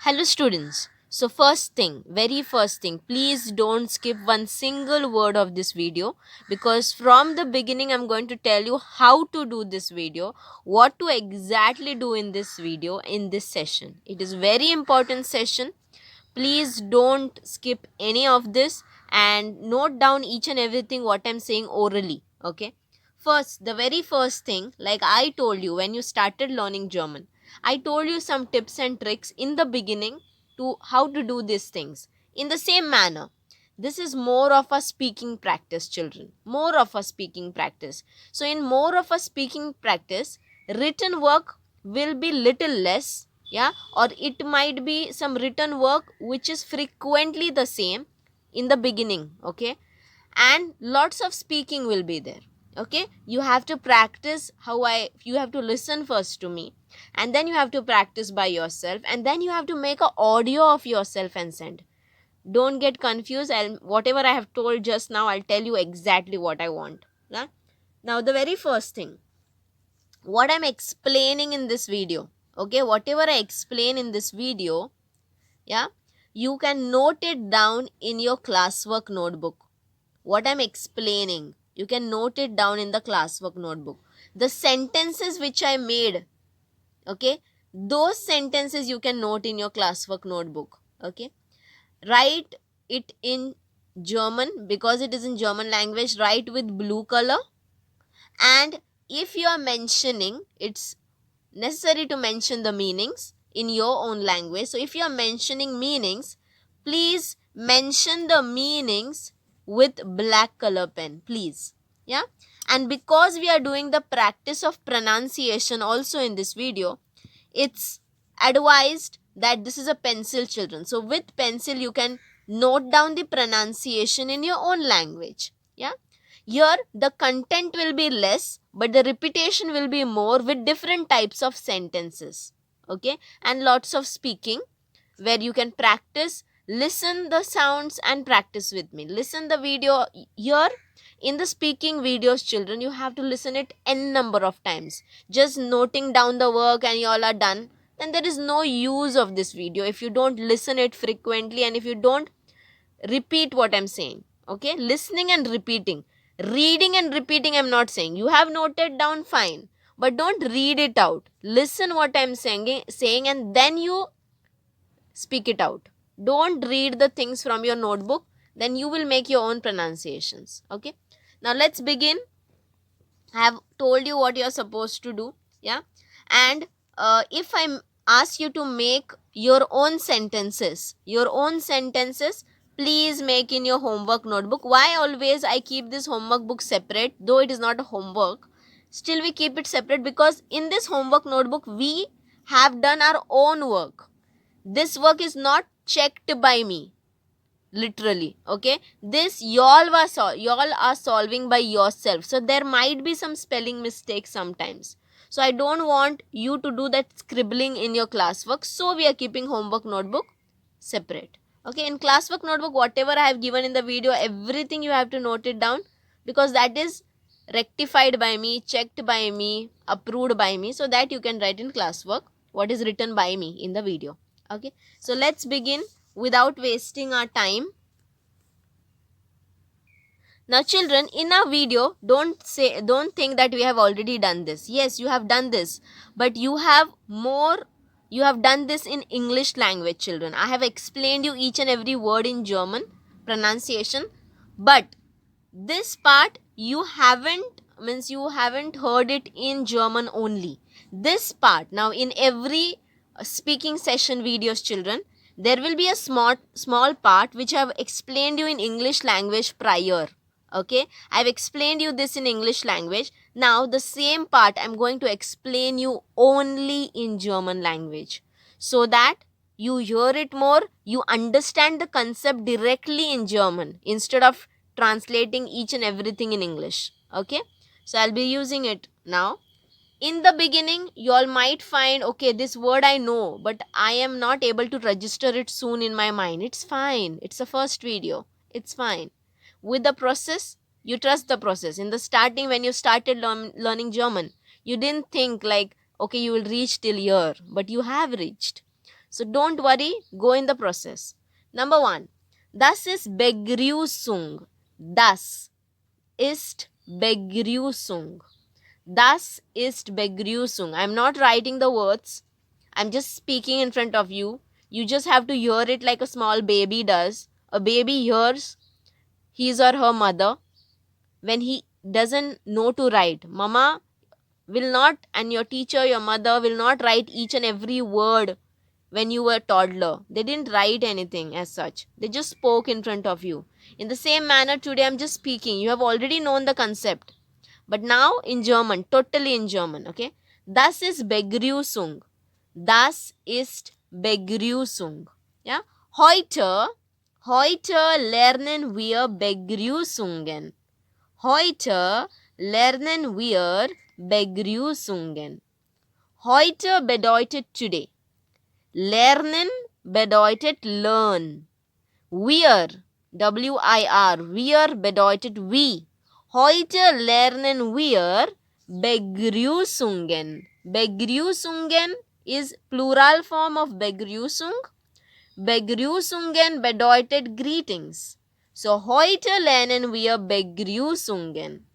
Hello students. So very first thing, please don't skip one single word of this video, because from the beginning I'm going to tell you how to do this video, what to exactly do in this video, in this session. It is very important session. Please don't skip any of this and note down each and everything what I'm saying orally. Okay. First, the very first thing, like I told you when you started learning German, I told you some tips and tricks in the beginning to how to do these things. In the same manner, this is more of a speaking practice, children. More of a speaking practice. So, in more of a speaking practice, written work will be little less, yeah, or it might be some written work which is frequently the same in the beginning, okay, and lots of speaking will be there. Okay, you have to practice you have to listen first to me, and then you have to practice by yourself, and then you have to make a audio of yourself and send. Don't get confused. Whatever I have told just now, I'll tell you exactly what I want. Yeah? Now the very first thing, what I'm explaining in this video, okay, whatever I explain in this video, yeah, you can note it down in your classwork notebook. What I'm explaining, you can note it down in the classwork notebook. The sentences which I made, okay, those sentences you can note in your classwork notebook. Okay, write it in German, because it is in German language. Write with blue color, and if you are mentioning, it's necessary to mention the meanings in your own language. So if you are mentioning meanings, please mention the meanings with black color pen, please. Yeah, and because we are doing the practice of pronunciation also in this video, it's advised that this is a pencil, children. So with pencil you can note down the pronunciation in your own language. Yeah, here the content will be less, but the repetition will be more with different types of sentences. Okay, and lots of speaking where you can practice. Listen the sounds and practice with me. Listen the video. Here in the speaking videos, children, you have to listen it n number of times. Just noting down the work and you all are done, then there is no use of this video if you don't listen it frequently and if you don't repeat what I'm saying. Okay, listening and repeating. Reading and repeating, I'm not saying. You have noted down, fine, but don't read it out. Listen what I'm saying, and then you speak it out. Don't read the things from your notebook, then you will make your own pronunciations. Okay, now let's begin. I have told you what you're supposed to do. Yeah, and if I ask you to make your own sentences, please make in your homework notebook. Why always I keep this homework book separate, though it is not a homework, still we keep it separate, because in this homework notebook we have done our own work. This work is not checked by me, literally. Okay, this y'all are solving by yourself, so there might be some spelling mistakes sometimes. So I don't want you to do that scribbling in your classwork, so we are keeping homework notebook separate. Okay, in classwork notebook, whatever I have given in the video, everything you have to note it down, because that is rectified by me, checked by me, approved by me, so that you can write in classwork what is written by me in the video. Okay, so let's begin without wasting our time. Now children, in our video, don't think that we have already done this. Yes, you have done this, but you have done this in English language, children. I have explained you each and every word in German pronunciation, but this part you haven't heard it in German only. This part, now in every speaking session videos, children, there will be a small part which I have explained you in English language prior. Okay, I have explained you this in English language. Now the same part I'm going to explain you only in German language, so that you hear it more, you understand the concept directly in German instead of translating each and everything in English. Okay, so I'll be using it now. In the beginning, you all might find, okay, this word I know, but I am not able to register it soon in my mind. It's fine, it's a first video, it's fine. With the process, you trust the process. In the starting, when you started learning German, you didn't think like, okay, you will reach till here, but you have reached. So don't worry, go in the process. Number 1. Das ist Begrüßung. Das ist Begrüßung. Das ist Begrüßung. I'm not writing the words. I'm just speaking in front of you. You just have to hear it like a small baby does. A baby hears his or her mother when he doesn't know to write. Mama will not, and your teacher, your mother will not write each and every word when you were a toddler. They didn't write anything as such. They just spoke in front of you. In the same manner, today I'm just speaking. You have already known the concept. But now in German, totally in German, okay? Das ist Begrüßung. Das ist Begrüßung. Ja? Heute lernen wir Begrüßungen. Heute lernen wir Begrüßungen. Heute bedeutet today. Lernen bedeutet learn. Wir, W-I-R, wir bedeutet we. Heute lernen wir Begrüßungen. Begrüßungen is plural form of Begrüßung. Begrüßungen bedeutet greetings. So heute lernen wir Begrüßungen.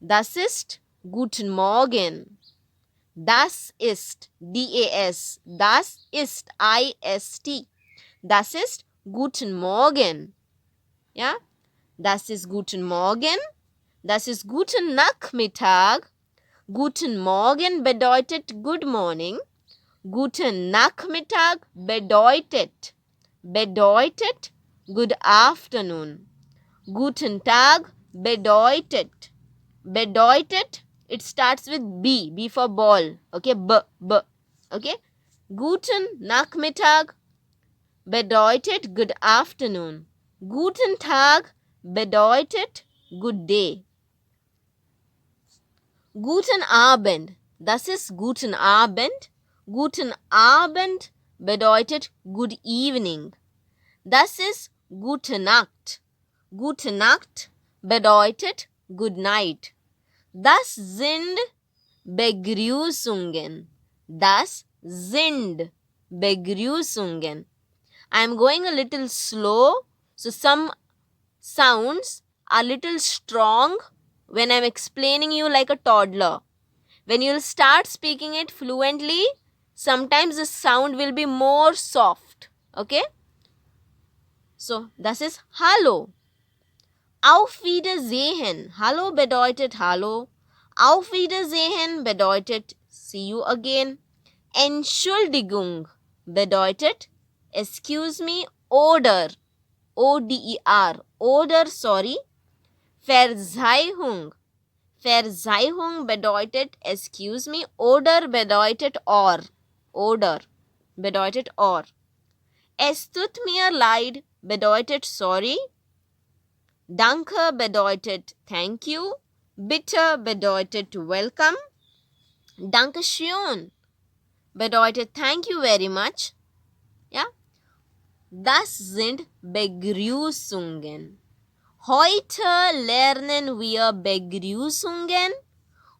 Das ist Guten Morgen. Das ist D-A-S. Das ist I-S-T. Das ist Guten Morgen. Ja? Das ist Guten Morgen. Das ist Guten Nachmittag. Guten Morgen bedeutet Good Morning. Guten Nachmittag bedeutet Good Afternoon. Guten Tag bedeutet, it starts with B for ball, okay, B, okay. Guten Nachmittag bedeutet Good Afternoon. Guten Tag bedeutet Good Day. Guten Abend, das ist Guten Abend. Guten Abend bedeutet Good Evening. Das ist Gute Nacht. Gute Nacht bedeutet Good Night. Das sind Begrüßungen. Das sind Begrüßungen. I am going a little slow, so some sounds are little strong when I am explaining you like a toddler. When you will start speaking it fluently, sometimes the sound will be more soft. Okay? So, das ist Hallo. Auf Wiedersehen. Hallo bedeutet Hallo. Auf Wiedersehen bedeutet see you again. Entschuldigung bedeutet excuse me, oder. O-D-E-R. Oder, sorry. Verzeihung. Verzeihung bedeutet excuse me. Oder bedeutet or. Oder bedeutet or. Es tut mir leid bedeutet sorry. Danke bedeutet thank you. Bitte bedeutet welcome. Dankeschön bedeutet thank you very much. Ja? Das sind Begrüßungen. Heute lernen wir Begrüßungen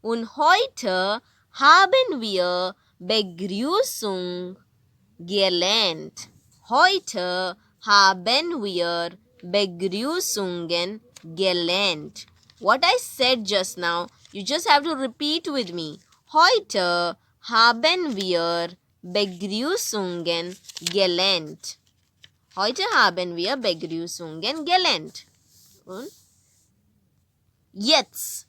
und heute haben wir Begrüßung gelernt. Heute haben wir Begrüßungen gelernt. What I said just now, you just have to repeat with me. Heute haben wir Begrüßungen gelernt. Heute haben wir Begrüßungen gelernt. Und jetzt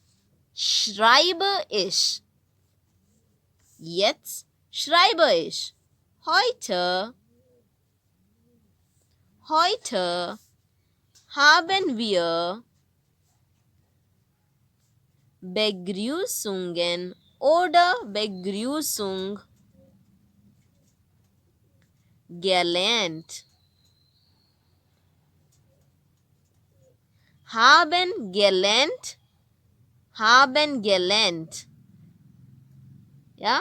schreibe ich. Jetzt schreibe ich. Heute haben wir Begrüßungen oder Begrüßung gelernt. Haben gelernt. Ja,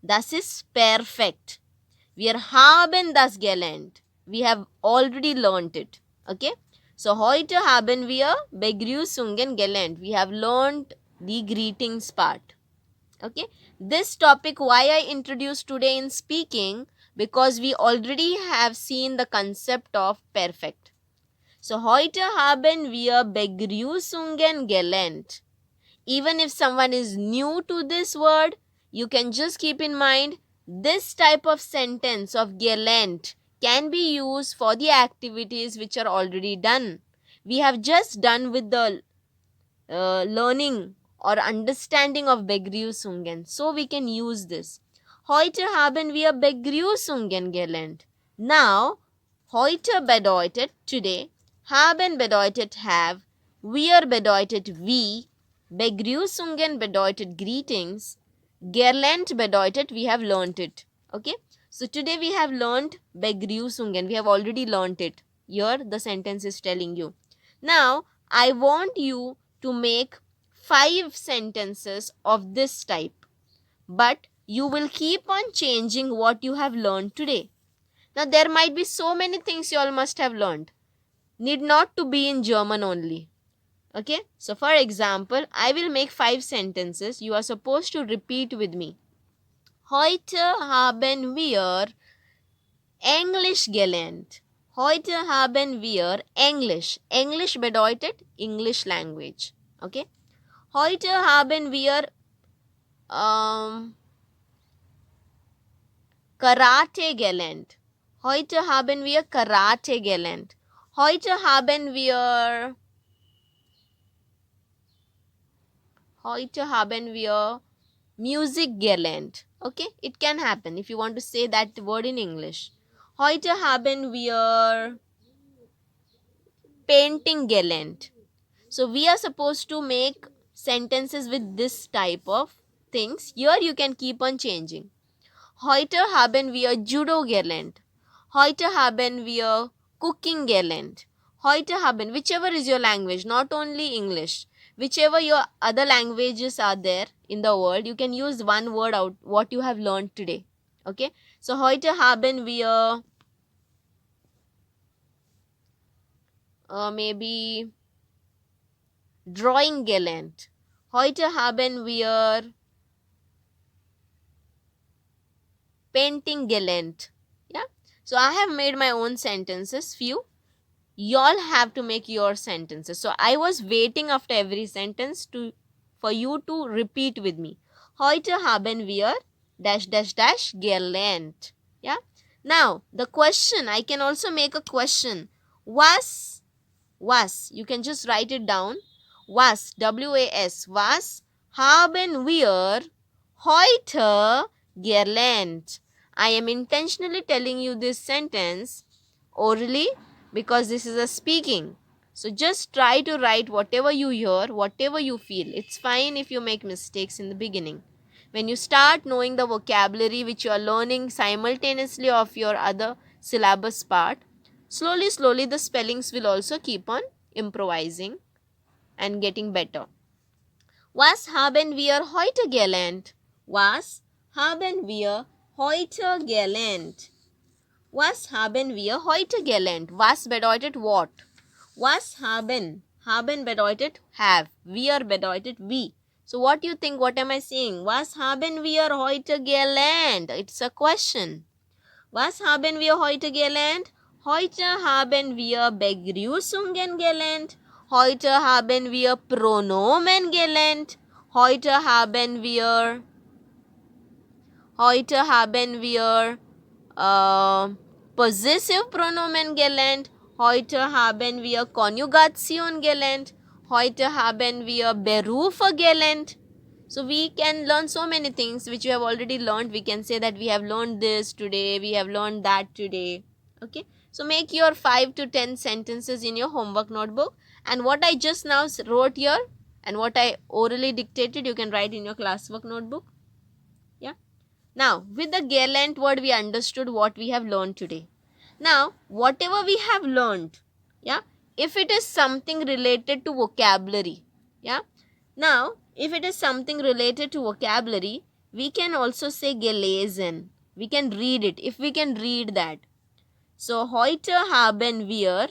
das ist perfekt. Wir haben das gelernt. We have already learned it. Okay? So, heute haben wir Begrüßungen gelernt. We have learned the greetings part. Okay? This topic, why I introduced today in speaking, because we already have seen the concept of perfect. So heute haben wir Begrüßungen gelernt. Even if someone is new to this word, you can just keep in mind this type of sentence of gelernt can be used for the activities which are already done. We have just done with the learning or understanding of Begrüßungen. So we can use this. Heute haben wir Begrüßungen gelernt. Now, heute bedeutet today, haben bedeutet have, wir bedeutet wie, Begrüßungen bedeutet greetings, gelernt bedeutet we have learnt it. Okay? So today we have learned Begrüßungen. We have already learnt it. Here the sentence is telling you. Now, I want you to make 5 sentences of this type, but you will keep on changing what you have learned today. Now, there might be so many things you all must have learned. Need not to be in German only. Okay, so for example, I will make 5 sentences. You are supposed to repeat with me. Heute haben wir Englisch gelernt. Heute haben wir Englisch. English bedeutet English language. Okay. Heute haben wir Karate gelernt. Heute haben wir Karate gelernt. Heute haben wir Music gelernt. Okay, it can happen if you want to say that word in English. Heute haben wir Painting gelernt. So we are supposed to make sentences with this type of things. Here you can keep on changing. Heute haben wir Judo gelernt. Heute haben wir Cooking gelernt. Heute haben, whichever is your language, not only English, whichever your other languages are there in the world, you can use one word out what you have learned today. Okay, so heute haben wir maybe Drawing gelernt. Heute haben wir Painting gelernt. Yeah, so I have made my own sentences, few. Y'all have to make your sentences. So I was waiting after every sentence for you to repeat with me. Heute haben wir dash dash dash gelernt. Yeah. Now the question, I can also make a question. Was, you can just write it down. Was, W-A-S, was haben wir heute gelernt. I am intentionally telling you this sentence orally because this is a speaking. So just try to write whatever you hear, whatever you feel. It's fine if you make mistakes in the beginning. When you start knowing the vocabulary which you are learning simultaneously of your other syllabus part, slowly the spellings will also keep on improvising and getting better. Was haben wir heute gelernt? Was haben wir heute gelernt? Was haben wir heute gelernt? Was bedeutet what? Was haben? Haben bedeutet have. Wir bedeutet we. So what do you think? What am I saying? Was haben wir heute gelernt? It's a question. Was haben wir heute gelernt? Heute haben wir Begrüßungen gelernt. Heute haben wir Pronomen gelernt. Heute haben wir Possessive Pronomen gelernt. Heute haben wir Konjugation gelernt. Heute haben wir Berufe gelernt. So we can learn so many things which we have already learned. We can say that we have learned this today, we have learned that today. Okay, so make your 5 to 10 sentences in your homework notebook, and what I just now wrote here and what I orally dictated, you can write in your classwork notebook. Yeah. Now, with the gelernt word, we understood what we have learned today. Now, whatever we have learned, yeah, if it is something related to vocabulary, yeah. Now, if it is something related to vocabulary, we can also say gelesen. We can read it, if we can read that. So, heute haben wir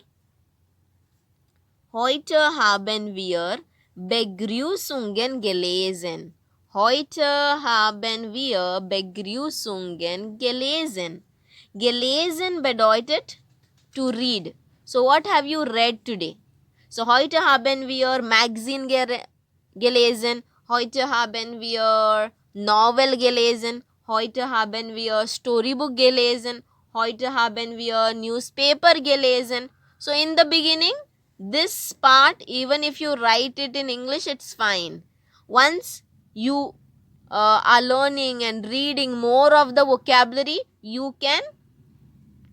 Begrüßungen gelesen. Heute haben wir Begrüßungen gelesen. Gelesen bedeutet to read. So what have you read today? So heute haben wir Magazine gelesen, heute haben wir Novel gelesen, heute haben wir Storybook gelesen, heute haben wir Newspaper gelesen. So in the beginning, this part, even if you write it in English, it's fine. Once you are learning and reading more of the vocabulary, you can,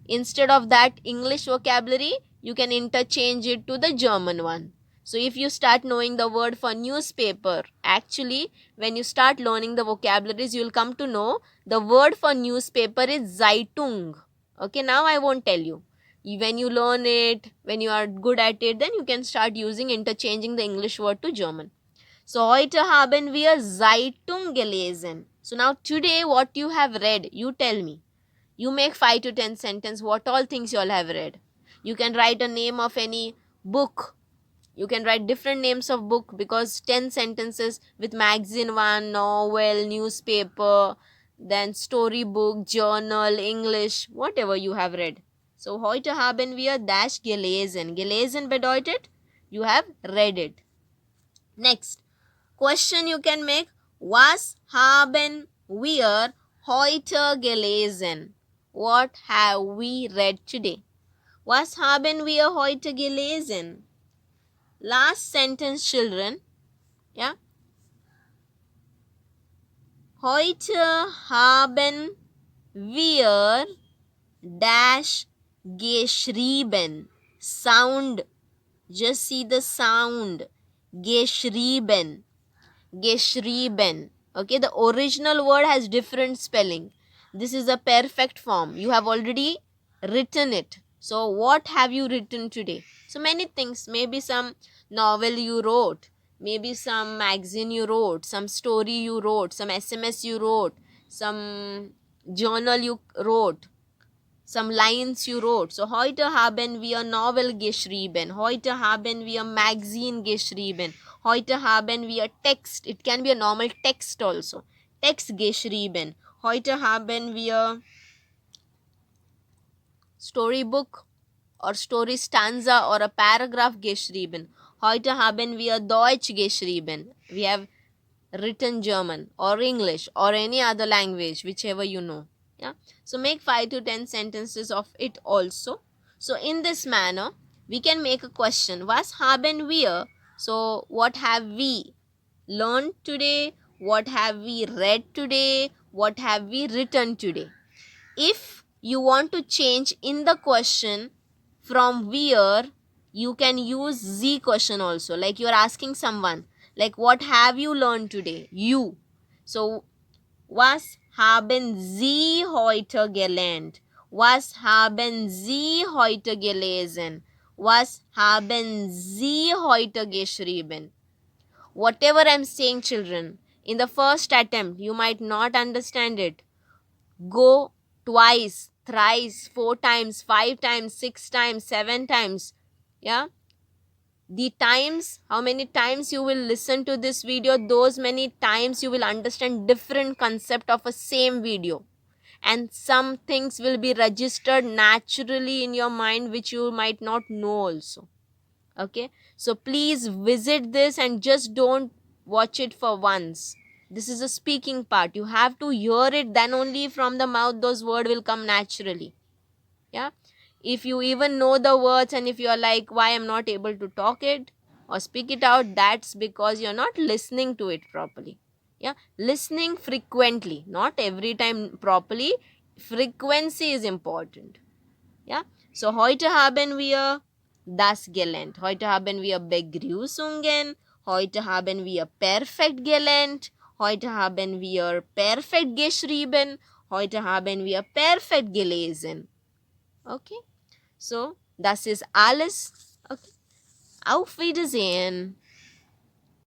instead of that English vocabulary, you can interchange it to the German one. So if you start knowing the word for newspaper, actually when you start learning the vocabularies, you will come to know the word for newspaper is Zeitung. Okay, now I won't tell you. When you learn it, when you are good at it, then you can start using, interchanging the English word to German. So heute haben wir Zeitung gelesen. So now today what you have read, you tell me. You make 5 to 10 sentences, what all things you all have read. You can write a name of any book. You can write different names of book, because 10 sentences with magazine one, novel, newspaper, then storybook, journal, English, whatever you have read. So heute haben wir das gelesen. Gelesen bedeutet you have read it. Next question you can make, was haben wir heute gelesen? What have we read today? Was haben wir heute gelesen? Last sentence, children. Yeah. Heute haben wir dash geschrieben. Sound. Just see the sound. Geschrieben. Geschrieben. Okay, the original word has different spelling. This is a perfect form. You have already written it. So what have you written today? So many things. Maybe some novel you wrote, maybe some magazine you wrote, some story you wrote, some SMS you wrote, some journal you wrote, some lines you wrote. So heute haben wir Novel geschrieben, heute haben wir Magazine geschrieben, heute haben wir Text, it can be a normal text also, Text geschrieben, heute haben wir Storybook or story stanza or a paragraph geschrieben, heute haben wir Deutsch geschrieben, we have written German or English or any other language, whichever you know. Yeah, so make 5 to 10 sentences of it also. So in this manner we can make a question, was haben wir? So what have we learned today? What have we read today? What have we written today? If you want to change in the question from where, you can use Z question also. Like you are asking someone, like what have you learned today? You. So was haben Sie heute gelernt? Was haben Sie heute gelesen? Was haben Sie heute geschrieben? Whatever I'm saying, children, in the first attempt you might not understand it. Go twice, thrice, 4 times, 5 times, 6 times, 7 times. Yeah, the times, how many times you will listen to this video, those many times you will understand different concept of a same video, and some things will be registered naturally in your mind which you might not know also. Okay, so please visit this and just don't watch it for once. This is a speaking part, you have to hear it, then only from the mouth those words will come naturally. Yeah, if you even know the words and if you are like, why I'm not able to talk it or speak it out, that's because you're not listening to it properly. Yeah, listening frequently, not every time properly, frequency is important. Yeah, so heute haben wir das gelernt, heute haben wir Begrüßungen, heute haben wir perfekt gelernt, heute haben wir perfekt geschrieben, heute haben wir perfekt gelesen. Okay, so das ist alles. Okay, auf Wiedersehen.